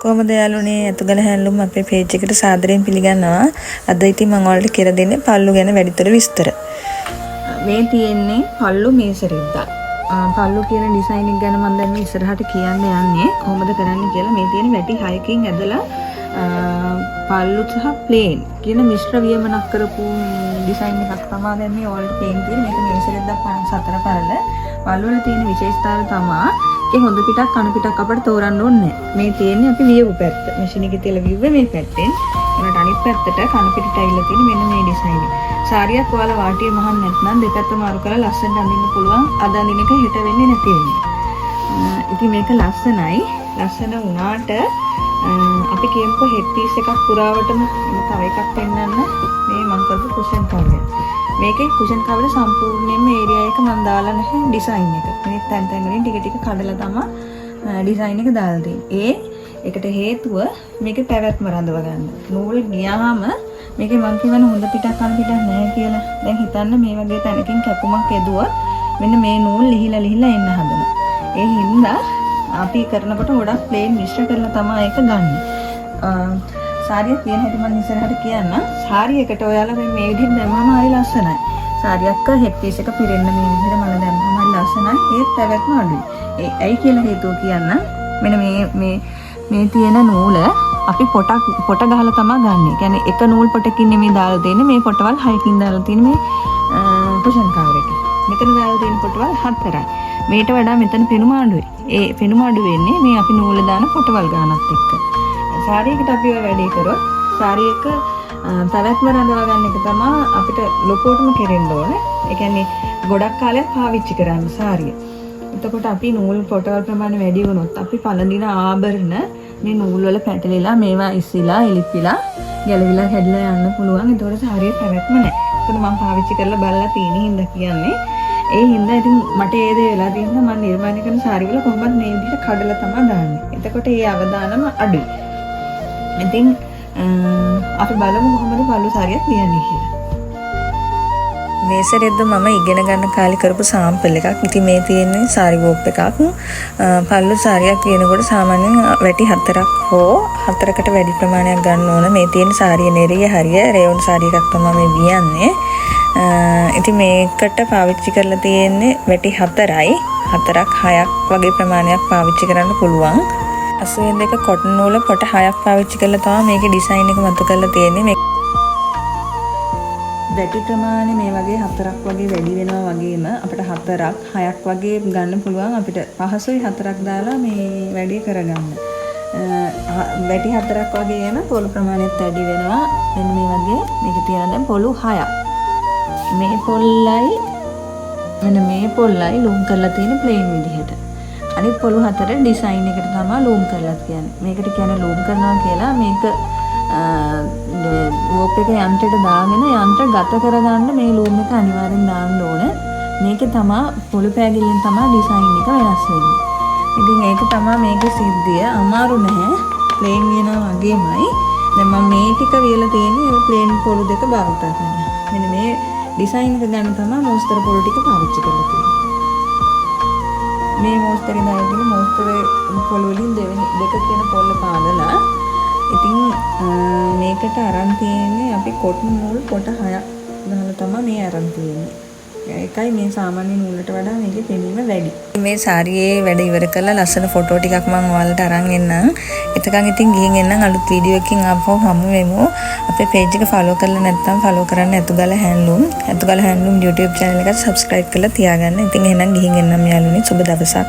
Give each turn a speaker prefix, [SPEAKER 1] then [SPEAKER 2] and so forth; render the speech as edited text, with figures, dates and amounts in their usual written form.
[SPEAKER 1] කොහොමද යාළුවනේ අතුගල හැන්ලුම් අපේ පේජ් එකට සාදරයෙන් පිළිගන්නවා. අද ඉතින් මම ඔයාලට කියලා දෙන්නේ පල්ලු ගැන වැඩිතර විස්තර. මේ තියෙන්නේ පල්ලු මේසරිද්දා. පල්ලු කියන ඩිසයින් එක ගැන මම දැන් ඉස්සරහට කියන්න යන්නේ කොහොමද කරන්නේ කියලා. මේ තියෙන වැටි 6කින් ඇදලා පල්ලු සහ ප්ලේන් කියන මිශ්‍ර වියමනක් කරපු ඩිසයින් එකක් තමයි දැන් මේ ඔයාලට පේන්න තියෙන්නේ. මේක මේසරිද්දා 54 පල්ල. පල්ලු වල තියෙන විශේෂතාවය තමයි ඒ හොඳ පිටක් කන පිටක් අපිට තෝරන්න ඕනේ නැහැ. මේ තියෙන්නේ අපි වියපු පැත්ත. මැෂින් එකේ තියලා විව්වේ මේ පැත්තෙන්. ඊට අනිත් පැත්තට කන පිටට ඇවිල්ලා තියෙන මෙන්න මේ ඩිසයින් එක. සාරියක් ඔයාලා වාටිය මහන්න නැත්නම් දෙපැත්ත මාරු කරලා ලස්සනට අඳින්න පුළුවන්. අද අඳින එක හෙට වෙන්නේ නැති වෙන්නේ. ඉතින් මේක ලස්සනයි. ලස්සන වුණාට අපි කියමුකෝ හෙඩ් පීස් එකක් පුරාවටම තව එකක් පෙන්නන්න මේ මම කරපු කුෂන් කවර්. මේකේ කුෂන් කවර් සම්පූර්ණයෙන්ම ඒරියා එක මම දාලා නැහැ ඩිසයින් එක. මේ තැන් තැන් වලින් ටික ටික කඩලා තමයි ඩිසයින් එක දාලා තියෙන්නේ. ඒකට හේතුව මේකේ පැවැත්ම රඳව ගන්න. නූල් ගියාම මේකේ මං කියවන හොඳ පිටක් කන පිටක් නැහැ කියලා. දැන් හිතන්න මේ වගේ තැනකින් කැපුමක් එදුවොත් මෙන්න මේ නූල් ලිහිලා එන්න හදනවා. ඒ හින්දා අපි කරනකොට ගොඩක් ප්ලේන් මිශ්‍ර කරලා තමයි ඒක ගන්න. සාරියක් තියෙන හැටි මම ඉස්සරහට කියන්න. සාරියකට ඔයාලා මේ විදිහට දැම්මම හරි ලස්සනයි. සාරියක හෙඩ් පීස් එක පිරෙන්න මේ විදිහට මම දැම්මම හරි ලස්සනයි. ඒත් පැවැත්ම අඩුයි. ඒ ඇයි කියලා හේතුව කියන්න. මෙන්න මේ තියෙන නූල අපි පොට ගහලා තමයි ගන්නෙ. කියන්නේ එක නූල් පොටකින් නෙමෙයි දාලා දෙන්නේ. මේ පොටවල් 6කින් දාලා තියෙන මේ කුෂන් කවර් එක. මෙතන දාලා තියෙන පොටවල් 4යි. මේට වඩා මෙතන පෙනුම අඩුයි. ඒ පෙනුම අඩු වෙන්නේ මේ අපි නූල දාන පොටවල් ගානත් එක්ක. සාරියකට අපි ඔය වැඩේ කරොත් සාරියක පැවැත්ම රඳවා ගන්න එක තමයි අපිට ලොකෝටම කෙරෙන්න ඕනේ. ඒ කියන්නේ ගොඩක් කාලයක් පාවිච්චි කරන්න සාරිය. එතකොට අපි නූල් පොටවල් ප්‍රමාණය වැඩි වුණොත් අපි පළඳින ආභරණ මේ නූල් වල පැටලිලා මේවා ඉස්සිලා එලිපිලා ගැලවිලා හැදලා යන්න පුළුවන්. ඒතකොට සාරියේ පැවැත්ම නැහැ. ඒකද මම පාවිච්චි කරලා බලලා තියෙන හින්දා කියන්නේ. ඒ හින්දා ඉතින් මට ඒ දේ වෙලා තියෙනවා මම නිර්මාණය කරන සාරි වල කොහොමද මේ විදිහට කඩලා තමයි දාන්නේ. එතකොට ඒ අවදානම අඩුයි. ඉතින් අපි බලමු කොහොමද පල්ලු සාරියක් ලියන්නේ කියලා. මේසරෙද්ද මම ඉගෙන ගන්න කාලේ කරපු සාම්පල් එකක්. ඉතින් මේ තියෙන්නේ සාරි වෝප් එකක්. පල්ලු සාරියක් ලියනකොට සාමාන්‍යයෙන් වැටි 4ක් හෝ 4කට වැඩි ප්‍රමාණයක් ගන්න ඕන. මේ තියෙන සාරිය නෙරිය හරිය රේවුන් සාරි එකක් තමයි මේ ලියන්නේ. ඉතින් මේකට පාවිච්චි කරලා තියෙන්නේ වැටි 4යි. 4ක් 6ක් වගේ ප්‍රමාණයක් පාවිච්චි කරන්න පුළුවන්. 82 කොටන් නූල පොට 6ක් පාවිච්චි කරලා තමයි මේකේ ඩිසයින් එක මතු කරලා තියෙන්නේ. වැටි ප්‍රමාණය මේ වගේ 4ක් වගේ වැඩි වෙනවා වගේම අපිට 4ක් 6ක් වගේ ගන්න පුළුවන්. අපිට පහසුයි 4ක් දාලා මේ වැඩේ කරගන්න. වැටි 4ක් වගේම පොළු ප්‍රමාණයත් වැඩි වෙනවා. මෙන්න මේ වගේ මේකේ තියෙන දැන් පොළු 6ක්. මේ පොල්ලයි ලූම් කරලා තියෙන ප්ලේන් විදිහට. අනිත් පොළු 4 ඩිසයින් එකට තමයි ලූම් කරලා කියන්නේ. මේකට කියන්නේ ලූම් කරනවා කියලා. මේක වෝප් එක යන්ත්‍රයට දාගෙන යන්ත්‍ර ගත කරගන්න මේ ලූම් එක අනිවාර්යෙන් දාන්න ඕනේ. මේකේ තමයි පොළු පෑගිල්ලෙන් තමයි ඩිසයින් එක වෙනස් වෙන්නේ. ඉතින් ඒක තමයි මේකේ සිද්ධිය. අමාරු නැහැ. ප්ලේන් වෙනවා වගේමයි. දැන් මම මේ ටික වියලා තියෙන්නේ ප්ලේන් පොළු දෙක භාවිත කරනවා. මෙන්න මේ ඩිසයින් එක ගන්න තමයි මෝස්තර පොළු ටික පාවිච්චි කරලා තියෙන්නේ. මේ මෝස්තරේ දාගෙන මෝස්තරේ පොළු වලින් දෙක කියන පොල්ල පාදලා ඉතින් මේකට අරන් තියෙන්නේ අපි කොටන් නූල් පොට 6ක් දාලා තමයි මේ අරන් තියෙන්නේ. ඒකයි මේ සාමාන්‍ය නූලට වඩා මේකේ පෙනීම වැඩි. මේ සාරියේ වැඩ ඉවර කරලා ලස්සන ෆොටෝ ටිකක් මම ඔයාලට අරන් එන්නම්. එතකන් ඉතින් ගිහින් එන්නම් අලුත් වීඩියෝ එකකින් ආපහු හමු වෙමු. අපේ පේජ් එක ෆලෝ කරලා නැත්නම් ෆලෝ කරන්න අතුගල හැන්ලුම් YouTube channel එකට subscribe කරලා තියාගන්න. ඉතින් එහෙනම් ගිහින් එන්නම් යාළුවනේ. සුබ දවසක්.